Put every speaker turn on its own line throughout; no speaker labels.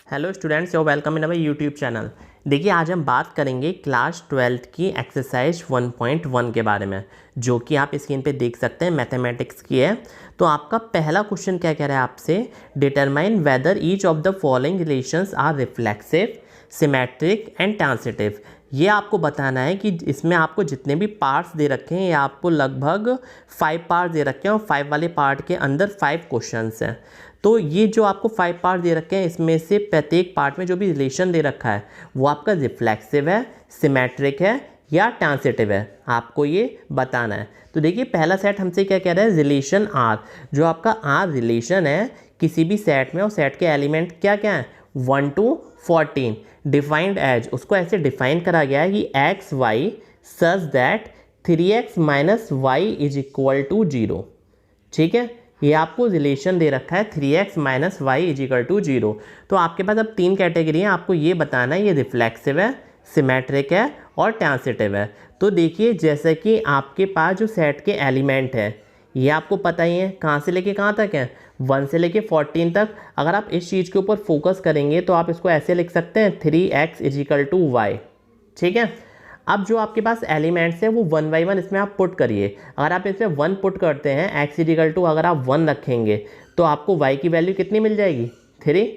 Hello students, your welcome in our YouTube channel. देखिए, आज हम बात करेंगे क्लास 12th की एक्सरसाइज 1.1 के बारे में, जो कि आप स्क्रीन पे देख सकते हैं, मैथमेटिक्स की है। तो आपका पहला क्वेश्चन क्या कह रहा है आपसे, determine whether each of the following relations are reflexive, symmetric and transitive. ये आपको बताना है कि इसमें आपको जितने भी पार्ट्स दे रखे हैं, ये आपको लगभग 5 पार्ट्स दे रखे हैं और 5 वाले पार्ट के अंदर 5 क्वेश्चंस हैं। तो ये जो आपको 5 पार्ट दे रखे हैं, इसमें से प्रत्येक पार्ट में जो भी रिलेशन दे रखा है वो आपका रिफ्लेक्सिव है, सिमेट्रिक है या ट्रांसिटिव है, आपको ये बताना है। तो देखिए, पहला सेट हमसे क्या कह रहा है, रिलेशन आर। जो आपका आर रिलेशन है किसी भी सेट में, और सेट के एलिमेंट क्या क्या है, 1 to 14, डिफाइंड एज, उसको ऐसे डिफाइन करा गया है कि x y such that 3x minus y is equal to 0। ठीक है, ये आपको रिलेशन दे रखा है 3x minus y is equal to 0। तो आपके पास अब 3 कैटेगरी हैं, आपको ये बताना है ये रिफ्लेक्सिव है, सिमेट्रिक है और ट्रांसिटिव है। तो देखिए, जैसे कि आपके पास जो सेट के एलिमेंट हैं ये आपको पता ही है, कहाँ से लेके कहाँ तक है, 1 से लेके 14 तक। अगर आप इस चीज़ के ऊपर फोकस करेंगे तो आप इसको ऐसे लिख सकते हैं 3x is equal to Y. ठीक है, अब जो आपके पास एलिमेंट्स हैं वो 1 बाई 1 इसमें आप पुट करिए। अगर आप इसमें 1 पुट करते हैं, x इज इक्वल टू अगर आप 1 रखेंगे तो आपको y की वैल्यू कितनी मिल जाएगी, 3।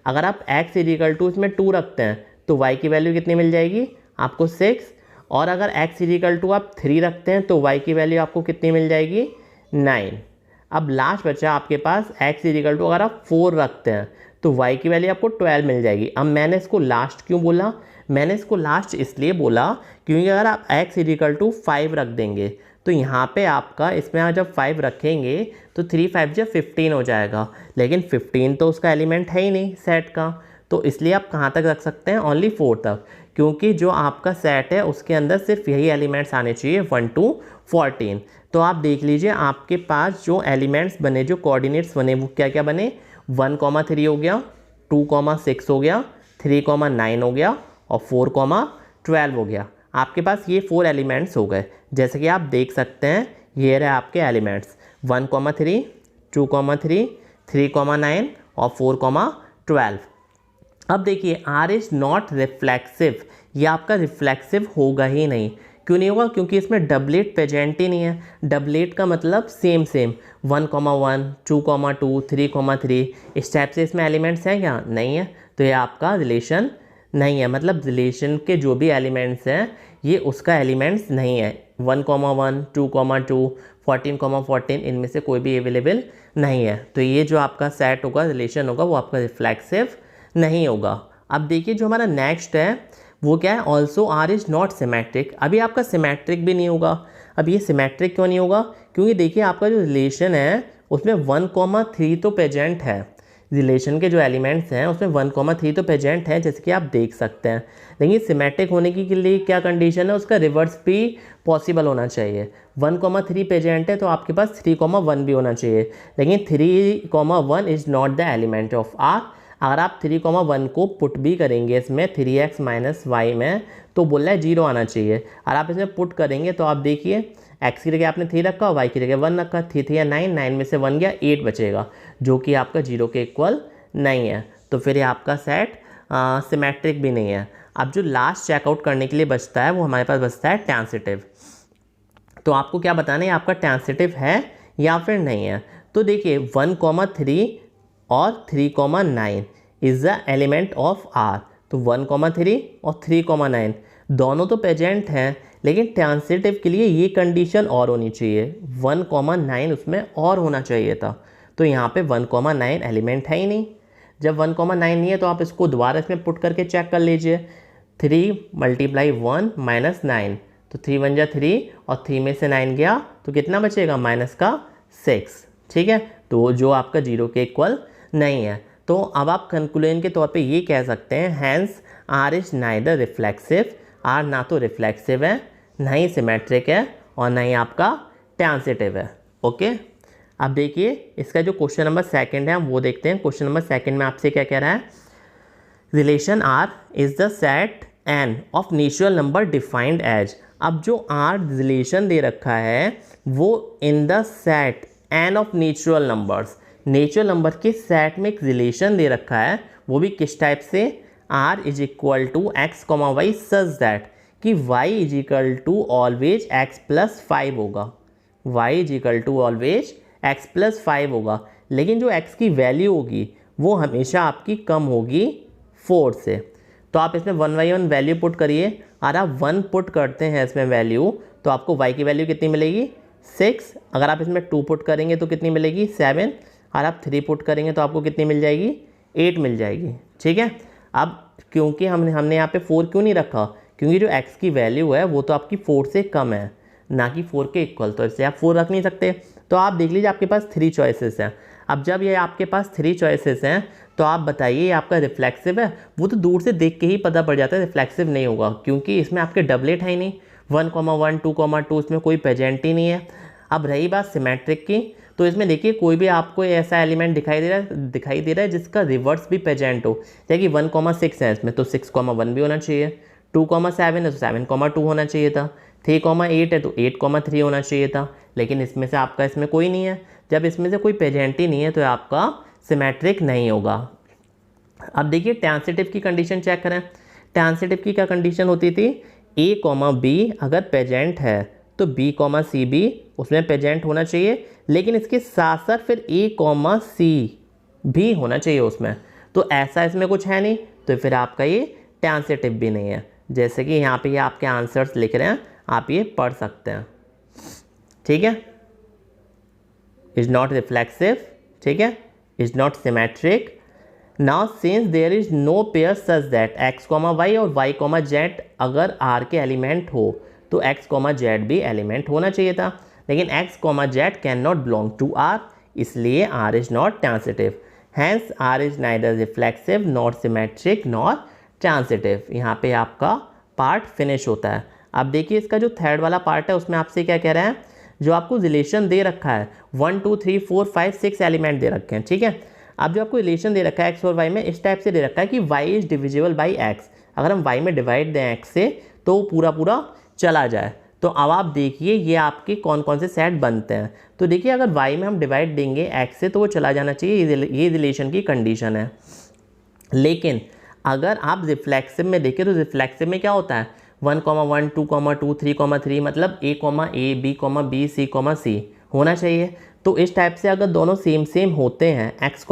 अगर आप x इज इक्वल टू इसमें 2 रखते हैं तो y की वैल्यू कितनी मिल जाएगी, आपको 6। और अगर x इज इक्वल टू आप 3 रखते हैं तो y की वैल्यू आपको कितनी मिल जाएगी, 9। अब लास्ट बचा आपके पास x इज इक्वल टू अगर आप 4 रखते हैं तो y की वैल्यू आपको 12 मिल जाएगी। अब मैंने इसको लास्ट क्यों बोला, मैंने इसको लास्ट इसलिए बोला क्योंकि अगर आप x इज इक्वल टू 5 रख देंगे तो यहाँ पे आपका, इसमें आप जब 5 रखेंगे तो 3 5 जब 15 हो जाएगा, लेकिन 15 तो उसका एलिमेंट है ही नहीं सेट का। तो इसलिए आप कहाँ तक रख सकते हैं, ओनली 4 तक, क्योंकि जो आपका सेट है उसके अंदर सिर्फ यही एलिमेंट्स आने चाहिए 1 to 14। तो आप देख लीजिए, आपके पास जो एलिमेंट्स बने, जो कोऑर्डिनेट्स बने, वो क्या क्या बने, 1,3 हो गया, 2,6 हो गया, 3,9 हो गया और 4,12 हो गया। आपके पास ये 4 एलिमेंट्स हो गए। जैसे कि आप देख सकते हैं, ये रहे आपके एलिमेंट्स 1,3, 2,3, 3,9 और 4,12। अब देखिए, आर इज नॉट रिफ्लेक्सिव, ये आपका रिफ्लेक्सिव होगा ही नहीं। क्यों नहीं होगा, क्योंकि इसमें डबलेट प्रेजेंट ही नहीं है। डबलेट का मतलब सेम 1,1, 2,2, 3,3, इस टाइप से इसमें एलिमेंट्स हैं क्या, नहीं है। तो ये आपका रिलेशन नहीं है, मतलब रिलेशन के जो भी एलिमेंट्स हैं ये उसका एलिमेंट्स नहीं है। 1,1, 2,2, 14,14 इनमें से कोई भी अवेलेबल नहीं है। तो ये जो आपका सेट होगा, रिलेशन होगा, वो आपका रिफ्लेक्सिव नहीं होगा। अब देखिए, जो हमारा नेक्स्ट है वो क्या है, also R is not symmetric. अभी आपका सिमेट्रिक भी नहीं होगा। अब ये सिमेट्रिक क्यों नहीं होगा, क्योंकि देखिए आपका जो रिलेशन है उसमें 1,3 तो प्रेजेंट है, रिलेशन के जो एलिमेंट्स हैं उसमें 1,3 तो प्रेजेंट है, जैसे कि आप देख सकते हैं। लेकिन सिमेट्रिक होने के लिए क्या कंडीशन है, उसका रिवर्स भी पॉसिबल होना चाहिए। 1,3 प्रेजेंट है तो आपके पास 3,1 भी होना चाहिए, लेकिन 3,1 is not the element of R. अगर आप 3,1 को पुट भी करेंगे इसमें 3x माइनस वाई में, तो बोल रहा है 0 आना चाहिए। और आप इसमें पुट करेंगे तो आप देखिए, x की जगह आपने 3 रखा, y की जगह 1 रखा, 3 3 या 9, 9 में से 1 गया, 8 बचेगा, जो कि आपका 0 के इक्वल नहीं है। तो फिर ये आपका सेट सिमेट्रिक भी नहीं है। अब जो लास्ट चेकआउट करने के लिए बचता है वो हमारे पास बचता है ट्रांसिटिव। तो आपको क्या बताना है, आपका ट्रांसिटिव है या फिर नहीं है। तो देखिए, 1,3 और 3,9 is the element of R. तो 1,3 और 3,9 दोनों तो प्रेजेंट हैं, लेकिन ट्रांसिटिव के लिए ये कंडीशन और होनी चाहिए, 1,9 उसमें और होना चाहिए था। तो यहाँ पे 1,9 एलिमेंट है ही नहीं। जब 1,9 नहीं है तो आप इसको दोबारा इसमें पुट करके चेक कर लीजिए। 3 × 1 - 9, तो 3 1 जा 3 और 3 में से 9 गया तो कितना बचेगा, -6। ठीक है, तो जो आपका 0 के इक्वल नहीं है। तो अब आप कंक्लूजन के तौर पे ये कह सकते हैं, hence R is neither reflexive, R ना तो रिफ्लेक्सिव है, ना ही सिमेट्रिक है और ना ही आपका ट्रांसिटिव है। ओके, अब देखिए इसका जो क्वेश्चन नंबर 2 है वो देखते हैं। क्वेश्चन नंबर 2 में आपसे क्या कह रहा है, relation R is the set N of natural number defined as. अब जो आर रिलेशन दे रखा है वो in the set N of natural numbers, natural number के सेट में एक रिलेशन दे रखा है, वो भी किस टाइप से, R is equal to x comma Y such that कि Y is equal to always X plus 5 होगा, Y is equal to always X plus 5 होगा, लेकिन जो एक्स की वैल्यू होगी वो हमेशा आपकी कम होगी 4 से। तो आप इसमें 1 बाई 1 वैल्यू पुट करिए, और आप 1 पुट करते हैं इसमें वैल्यू, तो आपको y की वैल्यू कितनी मिलेगी 6, अगर आप इसमें 2 पुट करेंगे तो कितनी मिलेगी 7, और आप 3 पुट करेंगे तो आपको कितनी मिल जाएगी 8 मिल जाएगी। ठीक है, अब क्योंकि हमने यहाँ पे 4 क्यों नहीं रखा, क्योंकि जो x की वैल्यू है वो तो आपकी 4 से कम है, ना कि 4 के इक्वल, तो इससे आप 4 रख नहीं सकते। तो आप देख लीजिए आपके पास 3 चॉइसेस हैं। अब जब ये आपके पास 3 चॉइसेस हैं तो आप बताइए ये आपका रिफ्लेक्सिव है, वो तो दूर से देख के ही पता पड़ जाता है रिफ्लेक्सिव नहीं होगा, क्योंकि इसमें आपके डबलेट है ही नहीं, 1,1 2,2 इसमें कोई प्रेजेंट ही नहीं है। अब रही बात सिमेट्रिक की, तो इसमें देखिए कोई भी आपको ऐसा एलिमेंट दिखाई दे रहा है जिसका रिवर्स भी प्रेजेंट हो, जैसे कि 1,6 है इसमें तो 6,1 भी होना चाहिए, 2,7 है तो 7,2 होना चाहिए था, 3,8 है तो 8,3 होना चाहिए था, लेकिन इसमें से आपका इसमें कोई नहीं है। जब इसमें से कोई प्रेजेंट ही नहीं है तो आपका सिमेट्रिक नहीं होगा। अब देखिए ट्रांसिटिव की कंडीशन चेक करें। ट्रांसिटिव की क्या कंडीशन होती थी, a, b अगर प्रेजेंट है तो b, c भी उसमें प्रेजेंट होना चाहिए, लेकिन इसके साथ साथ फिर a, c भी होना चाहिए उसमें। तो ऐसा इसमें कुछ है नहीं, तो फिर आपका ये ट्रांसिटिव भी नहीं है। जैसे कि यहाँ पे ये आपके आंसर्स लिख रहे हैं, आप ये पढ़ सकते हैं। ठीक है, इज नॉट रिफ्लेक्सिव, ठीक है, is not symmetric. Now since there is no pair such that x, y और y, z अगर r के एलिमेंट हो तो x, z भी एलिमेंट होना चाहिए था, लेकिन x, z can not belong to r, इसलिए r is not transitive. Hence r is neither reflexive not symmetric not transitive. यहाँ पे आपका पार्ट फिनिश होता है। अब देखिए इसका जो थर्ड वाला पार्ट है उसमें आपसे क्या कह रहे हैं, जो आपको रिलेशन दे रखा है 1 2 3 4 5 6 एलिमेंट दे रखे हैं। ठीक है, अब जो आपको रिलेशन दे रखा है x और y में इस टाइप से दे रखा है कि y is divisible by x, अगर हम y में डिवाइड दें x से तो वो पूरा पूरा चला जाए। तो अब आप देखिए ये आपके कौन कौन से सेट बनते हैं। तो देखिए अगर y में हम डिवाइड देंगे x से तो वो चला जाना चाहिए, ये रिलेशन की कंडीशन है। लेकिन अगर आप रिफ्लेक्सिव में देखें तो रिफ्लेक्सिव में क्या होता है 1,1 2,2 3,3 मतलब a, b, b, c होना चाहिए। तो इस टाइप से अगर दोनों सेम होते हैं x,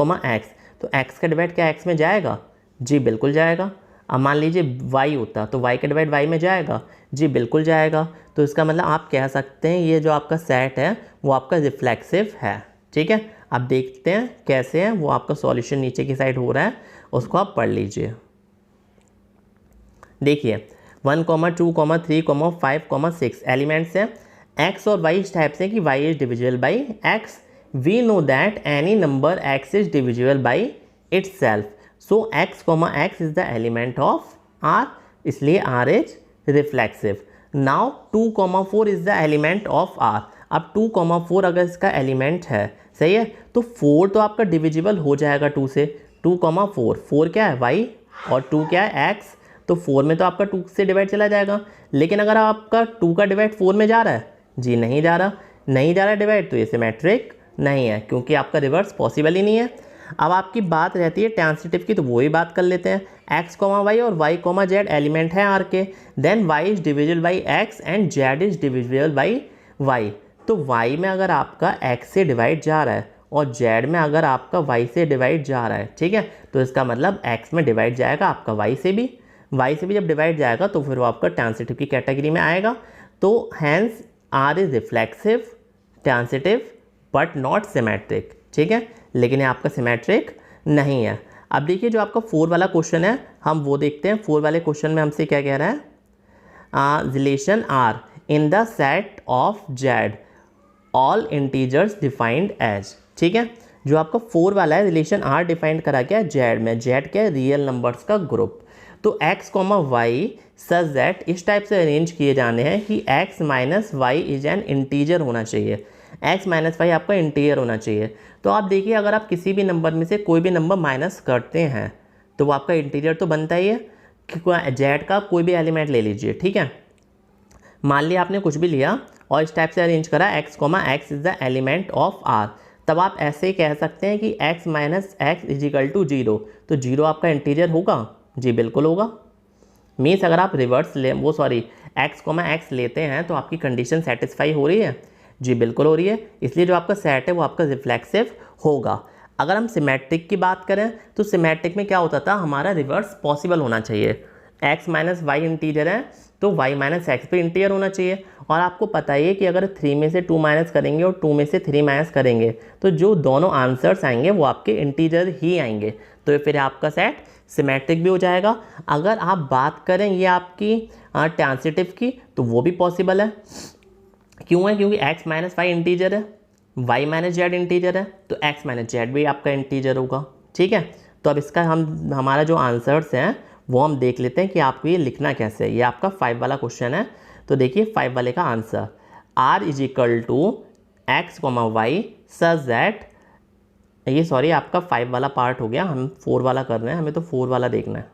तो x का डिवाइड क्या x में जाएगा, जी बिल्कुल जाएगा। अब मान लीजिए y होता तो y का डिवाइड y में जाएगा, जी बिल्कुल जाएगा। तो इसका मतलब आप कह सकते हैं ये जो आपका सेट है वो आपका रिफ्लेक्सिव है। ठीक है, अब देखते हैं कैसे है, वो आपका सॉल्यूशन नीचे की साइड हो रहा है, उसको आप पढ़ लीजिए। देखिए 1, 2, 3, 5, 6 एलिमेंट्स हैं। x और y इस टाइप से कि y is divisible by x, we know that any number x is divisible by itself, so x, x is the element of r, इसलिए r is reflexive. Now 2, 4 is the element of r। अब 2, 4 अगर इसका element है, सही है, तो 4 तो आपका डिविजिबल हो जाएगा 2 से। 2, 4 क्या है y और 2 क्या है x, तो 4 में तो आपका 2 से डिवाइड चला जाएगा। लेकिन अगर आपका 2 का डिवाइड 4 में जा रहा है, जी नहीं जा रहा डिवाइड, तो ये सिमेट्रिक नहीं है, क्योंकि आपका रिवर्स पॉसिबल ही नहीं है। अब आपकी बात रहती है ट्रांसिटिव की, तो वही बात कर लेते हैं। x, y और y, z एलिमेंट है r के, then y is divisible by x and z is divisible by y। तो y में अगर आपका x से डिवाइड जा रहा है और z में अगर आपका y से डिवाइड जा रहा है, ठीक है, तो इसका मतलब x में डिवाइड जाएगा आपका y से भी जब डिवाइड जाएगा तो फिर वो आपका ट्रांसिटिव की कैटेगरी में आएगा। तो hence r is reflexive, transitive but not symmetric. ठीक है, लेकिन ये आपका सिमेट्रिक नहीं है। अब देखिए जो आपका 4 वाला क्वेश्चन है हम वो देखते हैं। 4 वाले क्वेश्चन में हमसे क्या कह रहा है, relation r in the set of z all integers defined as. ठीक है, जो आपका 4 वाला है रिलेशन r डिफाइंड करा क्या है z में, z क्या है रियल नंबर्स का ग्रुप। तो x, y सच दैट इस टाइप से अरेंज किए जाने हैं कि x minus y is an integer होना चाहिए, x माइनस वाई आपका इंटीजर होना चाहिए। तो आप देखिए अगर आप किसी भी नंबर में से कोई भी नंबर माइनस करते हैं तो वो आपका इंटीजर तो बनता ही है। z का कोई भी एलिमेंट ले लीजिए, ठीक है, मान लिया आपने कुछ भी लिया और इस टाइप से अरेंज करा x, x is the element of r, तब आप ऐसे ही कह सकते हैं कि x minus x is equal to 0, तो 0 आपका इंटीजर होगा? जी बिल्कुल होगा। मीन्स अगर आप रिवर्स ले x, लेते हैं तो आपकी कंडीशन सेटिस्फाई हो रही है? जी बिल्कुल हो रही है। इसलिए जो आपका सेट है वो आपका रिफ्लेक्सिव होगा। अगर हम सिमेट्रिक की बात करें तो सिमेट्रिक में क्या होता था, हमारा रिवर्स पॉसिबल होना चाहिए। x माइनस वाई इंटीजर है तो y माइनस एक्स भी इंटीजर होना चाहिए। और आपको पता ही है कि अगर 3 में से 2 माइनस करेंगे और 2 में से 3 माइनस करेंगे तो जो दोनों आंसर्स आएंगे वो आपके इंटीजर ही आएंगे। तो फिर आपका सेट सिमेट्रिक भी हो जाएगा। अगर आप बात करें ये आपकी ट्रांसिटिव की तो वो भी पॉसिबल है। क्यों है? क्योंकि x माइनस वाई इंटीजर है, y माइनस जेड इंटीजर है, तो x माइनस जेड भी आपका इंटीजर होगा। ठीक है, तो अब इसका हमारा जो आंसर्स हैं वो हम देख लेते हैं कि आपको ये लिखना कैसे है। ये आपका 5 वाला क्वेश्चन है। तो देखिए 5 वाले का answer r is equal to x comma Y such that, ये सॉरी आपका 5 वाला पार्ट हो गया, हम 4 वाला कर रहे हैं, हमें तो 4 वाला देखना है।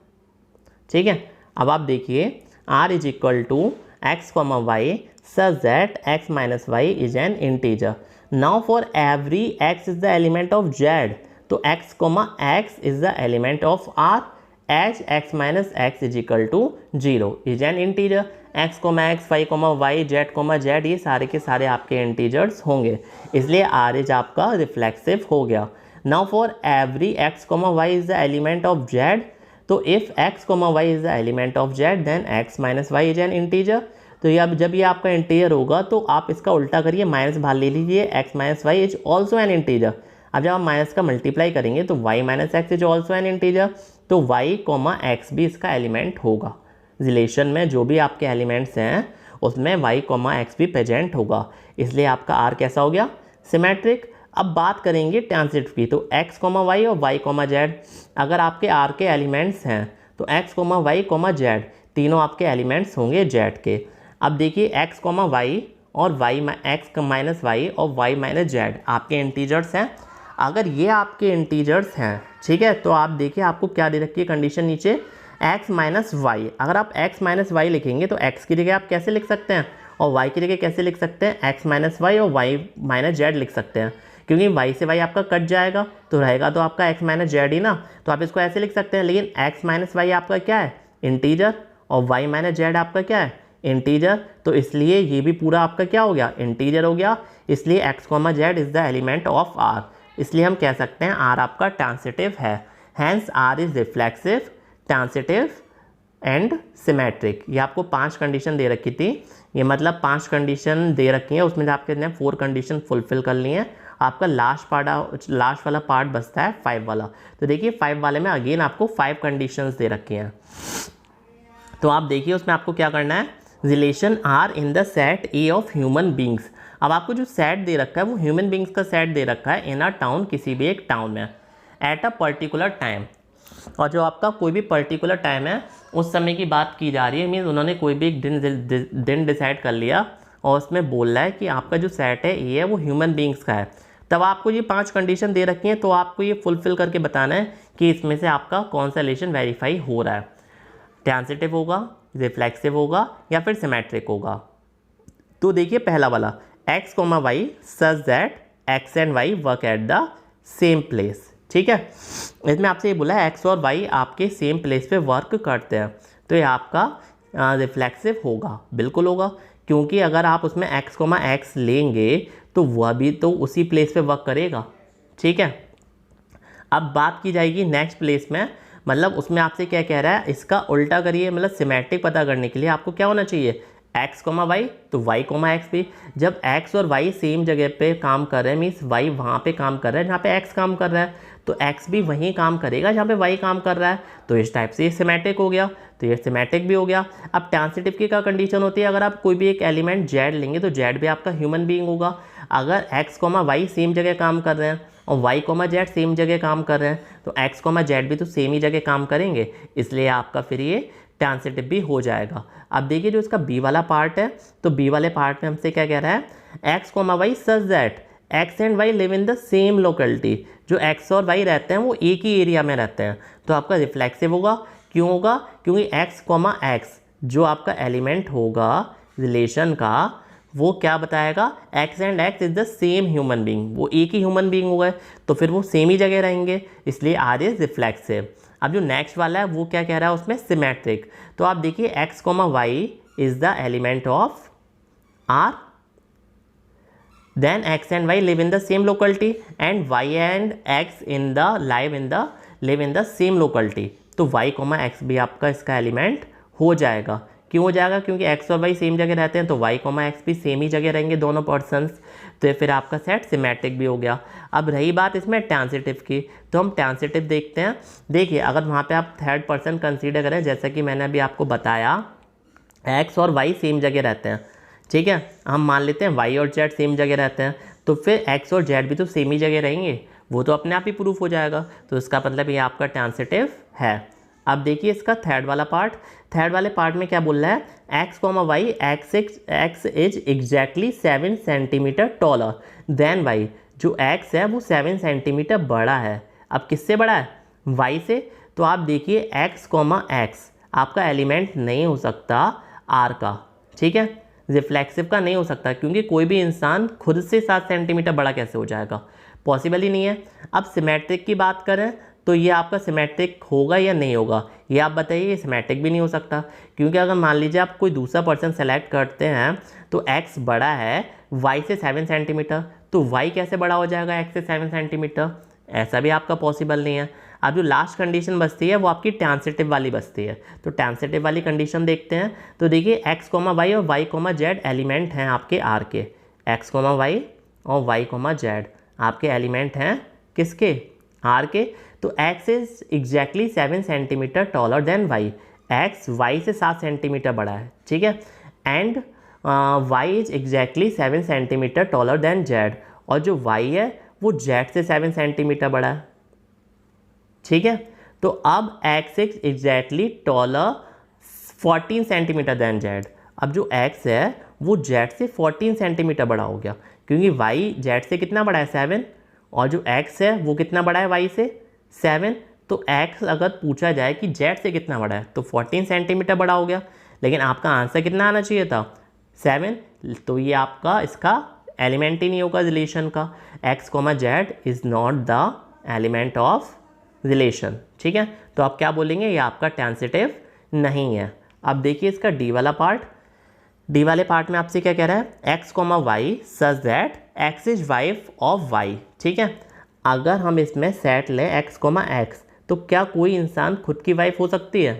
ठीक है, अब आप देखिए r is equal to x comma y such that x minus y is an integer. Now for every x is the element of z, तो x comma x is the element of r as x minus x is equal to 0 is an integer. x comma x, y comma y, z comma z ये सारे के सारे आपके integers होंगे, इसलिए r is आपका reflexive हो गया। Now for every x comma y is the element of z, तो if x comma y is the element of z then x minus y is an integer। तो ये अब जब ये आपका इंटीजर होगा तो आप इसका उल्टा करिए, माइनस बाहर ले लीजिए, x minus y is also an integer. अब जब आप माइनस का मल्टीप्लाई करेंगे तो y minus x is also an integer, तो y कॉमा एक्स भी इसका एलिमेंट होगा। रिलेशन में जो भी आपके एलिमेंट्स हैं उसमें y कॉमा एक्स भी प्रेजेंट होगा, इसलिए आपका r कैसा हो गया? सिमेट्रिक। अब बात करेंगे ट्रांसिटिव की, तो x कॉमा वाई और y कॉमा जेड, अगर आपके r के एलिमेंट्स हैं तो x comma y comma z तीनों आपके एलिमेंट्स होंगे z के। अब देखिए x कॉमा वाई और x माइनस वाई और y माइनस जेड आपके इंटीजर्स हैं। अगर ये आपके इंटीजर्स हैं, ठीक है, तो आप देखिए आपको क्या दे रखी है कंडीशन नीचे, x माइनस वाई। अगर आप x माइनस वाई लिखेंगे तो x की जगह आप कैसे लिख सकते हैं और y की जगह कैसे लिख सकते हैं? x माइनस वाई और y माइनस जेड लिख सकते हैं, क्योंकि y से y आपका कट जाएगा तो रहेगा तो आपका x माइनस जेड ही ना, तो आप इसको ऐसे लिख सकते हैं। लेकिन x माइनस वाई आपका क्या है? इंटीजर, और y माइनस जेड आपका क्या है? इंटीजर। तो इसलिए ये भी पूरा आपका क्या हो गया? इंटीजर हो गया। इसलिए x comma Z is the element of r, इसलिए हम कह सकते हैं r आपका ट्रांसिटिव है। Hence r is reflexive, transitive and symmetric. ये आपको 5 कंडीशन दे रखी थी, ये मतलब 5 कंडीशन दे रखी है, उसमें आपके 4 कंडीशन फुलफिल कर ली हैं। आपका लास्ट वाला पार्ट बचता है 5 वाला। तो देखिए 5 वाले में अगेन आपको 5 कंडीशंस दे रखी हैं। तो आप देखिए उसमें आपको क्या करना है, relation R in the set A of human beings. अब आपको जो सेट दे रखा है वो ह्यूमन बींग्स का सेट दे रखा है इन अ टाउन, किसी भी एक टाउन में, एट अ पर्टिकुलर टाइम। और जो आपका कोई भी पर्टिकुलर टाइम है उस समय की बात की जा रही है, मीन्स उन्होंने कोई भी एक दिन डिसाइड कर लिया और उसमें बोल रहा है कि आपका जो सेट है ए है वो ह्यूमन बींग्स का है। तब आपको ये 5 कंडीशन दे रखी हैं, तो आपको ये फुलफिल करके बताना है कि इसमें से आपका कौन सा रिलेशन वेरीफाई हो रहा है, ट्रांसिटिव होगा, रिफ्लेक्सिव होगा या फिर सिमेट्रिक होगा। तो देखिए पहला वाला x comma Y such that x and y work at the same place. ठीक है, इसमें आपसे ये बोला है x और y आपके सेम प्लेस पे वर्क करते हैं, तो ये आपका रिफ्लेक्सिव होगा, बिल्कुल होगा, क्योंकि अगर आप उसमें x कॉमा एक्स लेंगे तो वह भी तो उसी प्लेस पे वर्क करेगा। ठीक है, अब बात की जाएगी नेक्स्ट प्लेस में, मतलब उसमें आपसे क्या कह रहा है, इसका उल्टा करिए, मतलब सिमेट्रिक पता करने के लिए आपको क्या होना चाहिए, x कॉमा वाई तो y कॉमा एक्स भी। जब x और y सेम जगह पे काम कर रहे हैं, मीन्स y वहाँ पे काम कर रहा है जहाँ पे x काम कर रहा है, तो x भी वहीं काम करेगा जहाँ पे y काम कर रहा है, तो इस टाइप से ये सिमेट्रिक हो गया, तो ये सिमेट्रिक भी हो गया। अब ट्रांसिटिव की क्या कंडीशन होती है, अगर आप कोई भी एक एलिमेंट z लेंगे तो z भी आपका ह्यूमन बीइंग होगा। अगर x कॉमा वाई सेम जगह काम कर रहे हैं और y कॉमा जेड सेम जगह काम कर रहे हैं, तो x कॉमा जेड भी तो सेम ही जगह काम करेंगे, इसलिए आपका फिर ये ट्रांसिटिव भी हो जाएगा। अब देखिए जो इसका बी वाला पार्ट है, तो बी वाले पार्ट में हमसे क्या कह रहा है, x comma Y such that x and y live in the same locality. जो x और y रहते हैं वो एक ही एरिया में रहते हैं, तो आपका रिफ्लेक्सिव होगा। क्यों होगा? क्योंकि x कॉमा एक्स जो आपका एलिमेंट होगा रिलेशन का वो क्या बताएगा, x and x is the same human being, वो एक ही ह्यूमन बीइंग हो गए तो फिर वो सेम ही जगह रहेंगे, इसलिए आर इज रिफ्लेक्सिव। अब जो नेक्स्ट वाला है वो क्या कह रहा है उसमें, सिमेट्रिक। तो आप देखिए x comma y is the element of R, then x and y live in the same locality and y and x live in the same locality। तो y, x भी आपका इसका एलिमेंट हो जाएगा। क्यों हो जाएगा, क्योंकि x और y सेम जगह रहते हैं तो y, x भी सेम ही जगह रहेंगे दोनों पर्सन्स, तो फिर आपका सेट सिमेट्रिक भी हो गया। अब रही बात इसमें ट्रांसिटिव की, तो हम ट्रांसिटिव देखते हैं। देखिए अगर वहाँ पे आप थर्ड पर्सन कंसीडर करें, जैसा कि मैंने अभी आपको बताया x और y सेम जगह रहते हैं, ठीक है, हम मान लेते हैं y और z सेम जगह रहते हैं, तो फिर x और z भी तो सेम ही जगह रहेंगे, वो तो अपने आप ही प्रूफ हो जाएगा, तो इसका मतलब ये आपका ट्रांसिटिव है। अब देखिए इसका थर्ड वाला पार्ट, थर्ड वाले पार्ट में क्या बोल रहा है, x, y, x is exactly 7 centimetre taller than y। जो x है वो 7 सेंटीमीटर बड़ा है। अब किससे बड़ा है, y से। तो आप देखिए x, x आपका एलिमेंट नहीं हो सकता r का, ठीक है, रिफ्लेक्सिव का नहीं हो सकता, क्योंकि कोई भी इंसान खुद से 7 सेंटीमीटर बड़ा कैसे हो जाएगा, पॉसिबल ही नहीं है। अब सिमेट्रिक की बात करें तो ये आपका सिमेट्रिक होगा या नहीं होगा, ये आप बताइए। ये सिमेट्रिक भी नहीं हो सकता, क्योंकि अगर मान लीजिए आप कोई दूसरा पर्सन सेलेक्ट करते हैं तो x बड़ा है y से 7 सेंटीमीटर, तो y कैसे बड़ा हो जाएगा x से 7 सेंटीमीटर, ऐसा भी आपका पॉसिबल नहीं है। अब जो लास्ट कंडीशन बचती है वो आपकी ट्रांसिटिव वाली बचती है, तो ट्रांसिटिव वाली कंडीशन देखते हैं। तो देखिए x, y और y, z एलिमेंट हैं आपके r के, x, y और y, z आपके एलिमेंट हैं किसके, r के। तो x is exactly 7 centimetre taller than y, x y से 7 सेंटीमीटर बड़ा है, ठीक है, and y is exactly 7 centimetre taller then z, और जो y है वो z से 7 सेंटीमीटर बड़ा है, ठीक है। तो अब x is exactly taller 14 centimetre than z। अब जो x है वो z से 14 सेंटीमीटर बड़ा हो गया, क्योंकि y z से कितना बड़ा है 7, और जो x है वो कितना बड़ा है y से 7। तो x अगर पूछा जाए कि z से कितना बड़ा है तो 14 सेंटीमीटर बड़ा हो गया, लेकिन आपका आंसर कितना आना चाहिए था 7, तो ये आपका इसका एलिमेंट ही नहीं होगा रिलेशन का। x, z is not the element of relation, ठीक है। तो आप क्या बोलेंगे, ये आपका ट्रांसिटिव नहीं है। अब देखिए इसका डी वाला पार्ट, डी वाले पार्ट में आपसे क्या कह रहा है, x, y such that x is wife of y, ठीक है। अगर हम इसमें सेट लें x, x, तो क्या कोई इंसान खुद की वाइफ हो सकती है,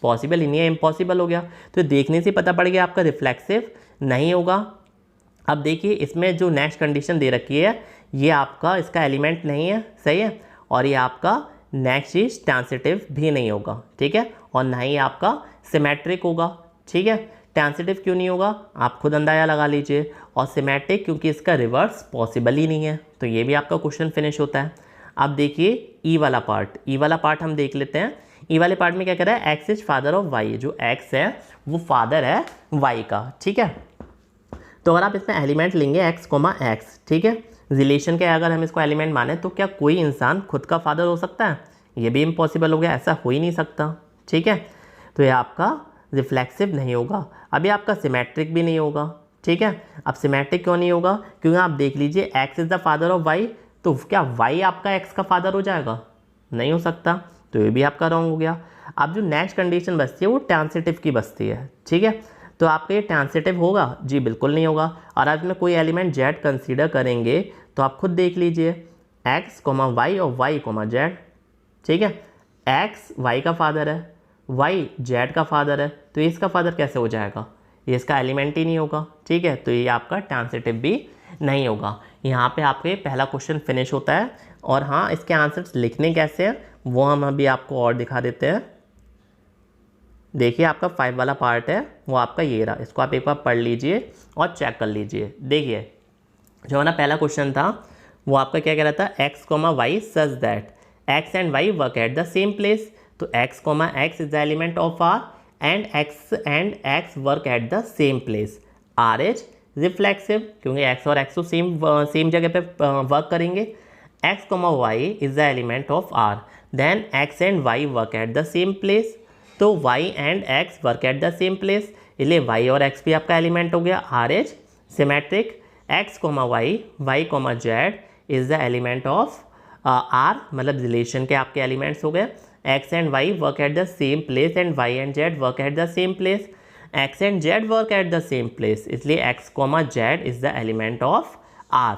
पॉसिबल ही नहीं है, इम्पॉसिबल हो गया। तो देखने से पता पड़ गया आपका रिफ्लेक्सिव नहीं होगा। अब देखिए इसमें जो नेक्स्ट कंडीशन दे रखी है ये आपका इसका एलिमेंट नहीं है, सही है, और ये आपका नेक्स्ट चीज ट्रांसिटिव भी नहीं होगा, ठीक है, और ना ही आपका सिमेट्रिक होगा, ठीक है। ट्रांसिटिव क्यों नहीं होगा आप खुद अंदाजा लगा लीजिए, और सिमेट्रिक क्योंकि इसका रिवर्स पॉसिबल ही नहीं है, तो ये भी आपका क्वेश्चन फिनिश होता है। अब देखिए ई वाला पार्ट, ई वाला पार्ट हम देख लेते हैं। ई वाले पार्ट में क्या कह रहा है, x is father of y, जो एक्स है वो फादर है वाई का, ठीक है। तो अगर आप इसमें एलिमेंट लेंगे x, x, ठीक है, रिलेशन के अगर हम इसको एलिमेंट माने तो क्या कोई इंसान खुद का फादर हो सकता है, ये भी इम्पॉसिबल हो गया, ऐसा हो ही नहीं सकता, ठीक है। तो ये आपका रिफ्लेक्सिव नहीं होगा। अभी आपका सिमेट्रिक भी नहीं होगा, ठीक है। अब सिमेट्रिक क्यों नहीं होगा, क्योंकि आप देख लीजिए x is the father of y, तो क्या y आपका x का फादर हो जाएगा, नहीं हो सकता, तो ये भी आपका रॉन्ग हो गया। अब जो नेक्स्ट कंडीशन बचती है वो ट्रांसिटिव की बचती है, ठीक है। तो आपका ये ट्रांसिटिव होगा, जी बिल्कुल नहीं होगा। और आप इसमें कोई एलिमेंट z कंसीडर करेंगे तो आप खुद देख लीजिए, x, y और y, z, ठीक है, x y का फादर है, y z का फादर है, तो ये इसका फादर कैसे हो जाएगा, ये इसका एलिमेंट ही नहीं होगा, ठीक है। तो ये आपका ट्रांसिटिव भी नहीं होगा। यहाँ पे आपके पहला क्वेश्चन फिनिश होता है। और हाँ, इसके आंसर्स लिखने कैसे हैं वो हम अभी आपको और दिखा देते हैं। देखिए आपका 5 वाला पार्ट है वो आपका ये रहा, इसको आप एक बार पढ़ लीजिए और चेक कर लीजिए। देखिए जो हमारा पहला क्वेश्चन था वो आपका क्या कह रहा था, x, y such that x and y work at the same place. तो x, x is the element of r and x work at the same place. r is reflexive क्योंकि x और x तो same जगह पे work करेंगे। x, y is the element of r, then x and y work at the same place. तो y and x work at the same place, इसलिए y और x भी आपका एलिमेंट हो गया, r is symmetric x, y, y, z is the element of R, मतलब relation के आपके एलिमेंट्स हो गए। x and y work at the same place and y and z work at the same place. x and z work at the same place, इसलिए x, z is the element of r।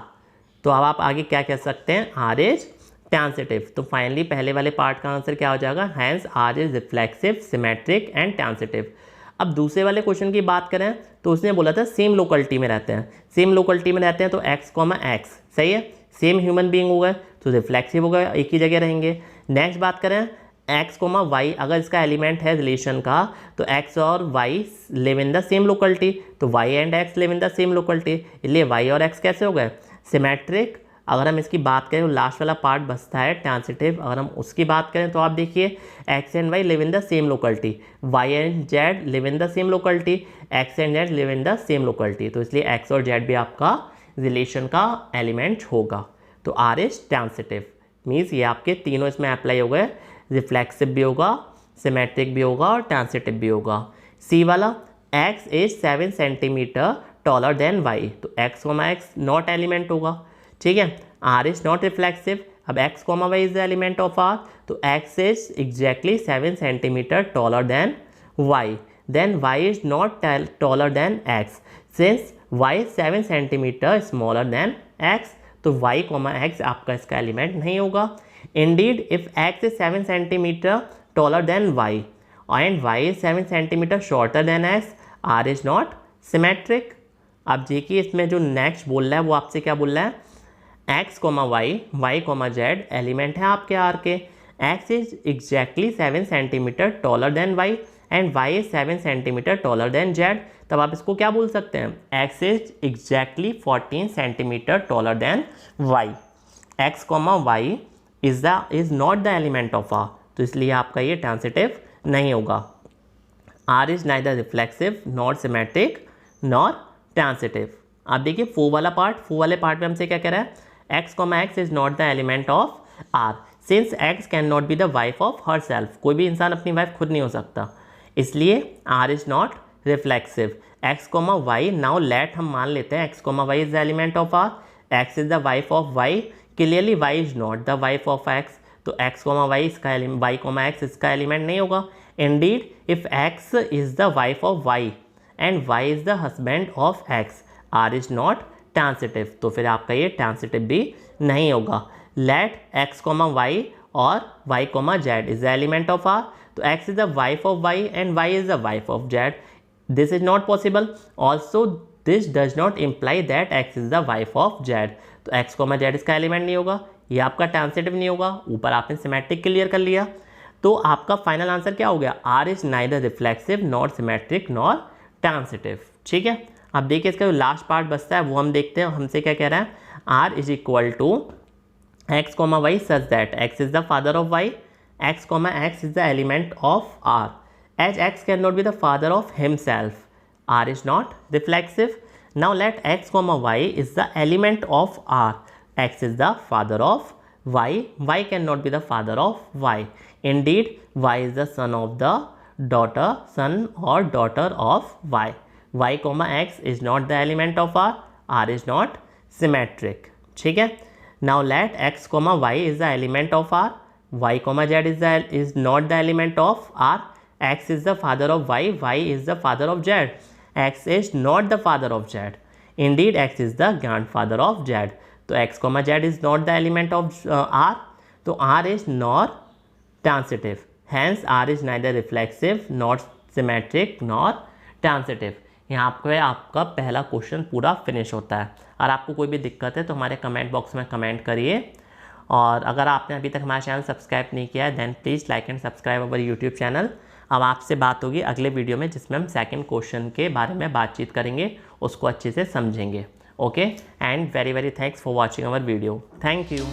तो अब आप आगे क्या कह सकते हैं, r is transitive. तो फाइनली पहले वाले पार्ट का आंसर क्या हो जाएगा, hence r is reflexive, symmetric and transitive. अब दूसरे वाले क्वेश्चन की बात करें तो उसने बोला था सेम लोकेलिटी में रहते हैं, सेम लोकेलिटी में रहते हैं तो x, x सही है, सेम ह्यूमन बीइंग हो गए तो रिफ्लेक्सिव हो गया, एक ही जगह रहेंगे। नेक्स्ट बात करें x, y, अगर इसका एलिमेंट है रिलेशन का तो x और y live in the same locality, तो y and x live in the same locality, इसलिए y और x कैसे हो गए, सिमेट्रिक। अगर हम इसकी बात करें तो लास्ट वाला पार्ट बचता है ट्रांसिटिव, अगर हम उसकी बात करें तो आप देखिए x and y live in the same locality, y and z live in the same locality, x and z live in the same locality, तो इसलिए x और z भी आपका रिलेशन का एलिमेंट होगा। तो r इज ट्रांसिटिव, मीन्स ये आपके तीनों इसमें अप्लाई हो गए, रिफ्लेक्सिव भी होगा, सिमेट्रिक भी होगा और ट्रांसिटिव भी होगा। सी वाला x is 7 centimetre taller than y, तो x, x नॉट एलिमेंट होगा, ठीक है। r इज नॉट रिफ्लेक्सिव, अब x, y is the element of r, तो x is exactly 7 centimetre taller than y, then y is not taller than x, since y 7 centimetre smaller than x, तो y, x आपका इसका element नहीं होगा। Indeed, if x is 7 centimeter taller than y and y is 7 centimeter shorter than x, r is not symmetric। अब देखिए इसमें जो next बोल रहा है वो आपसे क्या बोल रहा है, x, y, z एलिमेंट है आपके r के, x is exactly 7 centimeter taller than y and y is 7 centimeter taller than z, तब आप इसको क्या बोल सकते हैं, x is exactly 14 centimeter taller than y, x, y is not the element of r, तो इसलिए आपका ये ट्रांसिटिव नहीं होगा। r is neither reflexive nor symmetric nor transitive। आप देखिए फोर वाला पार्ट, फोर वाले पार्ट में हमसे क्या कह रहा है, x, x is not the element of r since x cannot be the wife of herself, कोई भी इंसान अपनी वाइफ खुद नहीं हो सकता, इसलिए r is not reflexive। x, y, now let हम मान लेते हैं x, y is the element of r, x is the wife of y, clearly y is not the wife of x, तो x, y इसका y, x इसका element नहीं होगा। Indeed if x is the wife of y and y is the husband of x, r is not transitive, तो फिर आपका ये transitive भी नहीं होगा। लेट x, y और y, z is the element of r, तो x is the wife of y and y is the wife of z, this is not possible. Also this does not imply that x is the wife of z, तो x, z इसका element नहीं होगा, ये आपका transitive नहीं होगा। ऊपर आपने सिमेट्रिक क्लियर कर लिया, तो आपका फाइनल आंसर क्या हो गया, r is neither reflexive nor symmetric nor transitive, ठीक है। अब देखिए इसका जो लास्ट पार्ट बचता है वो हम देखते हैं, हमसे क्या कह रहा है, r is equal to x, y such that x is the father of y, x, x is the element of r, as x can not be the father of himself, r is not reflexive. Now let x, y is the element of r, x is the father of y, y cannot be the father of y. Indeed, y is the son of the daughter, son or daughter of y. Y, x is not the element of r is not symmetric. ठीक है? Now let x, y is the element of r, y, z is not the element of r, x is the father of y is the father of z. x is not the father of z. Indeed, x is the grandfather of z. तो x, z is not the element of r. तो r is not transitive. Hence, r is neither reflexive, nor symmetric, nor transitive. यहाँ पे आपका पहला question पूरा finish होता है। और आपको कोई भी दिक्कत है तो हमारे कमेंट बॉक्स में कमेंट करिए। और अगर आपने अभी तक हमारा चैनल सब्सक्राइब नहीं किया है then please like and subscribe our YouTube channel. अब आपसे बात होगी अगले वीडियो में जिसमें हम सेकंड क्वेश्चन के बारे में बातचीत करेंगे, उसको अच्छे से समझेंगे। Okay and very very thanks for watching our video. Thank you.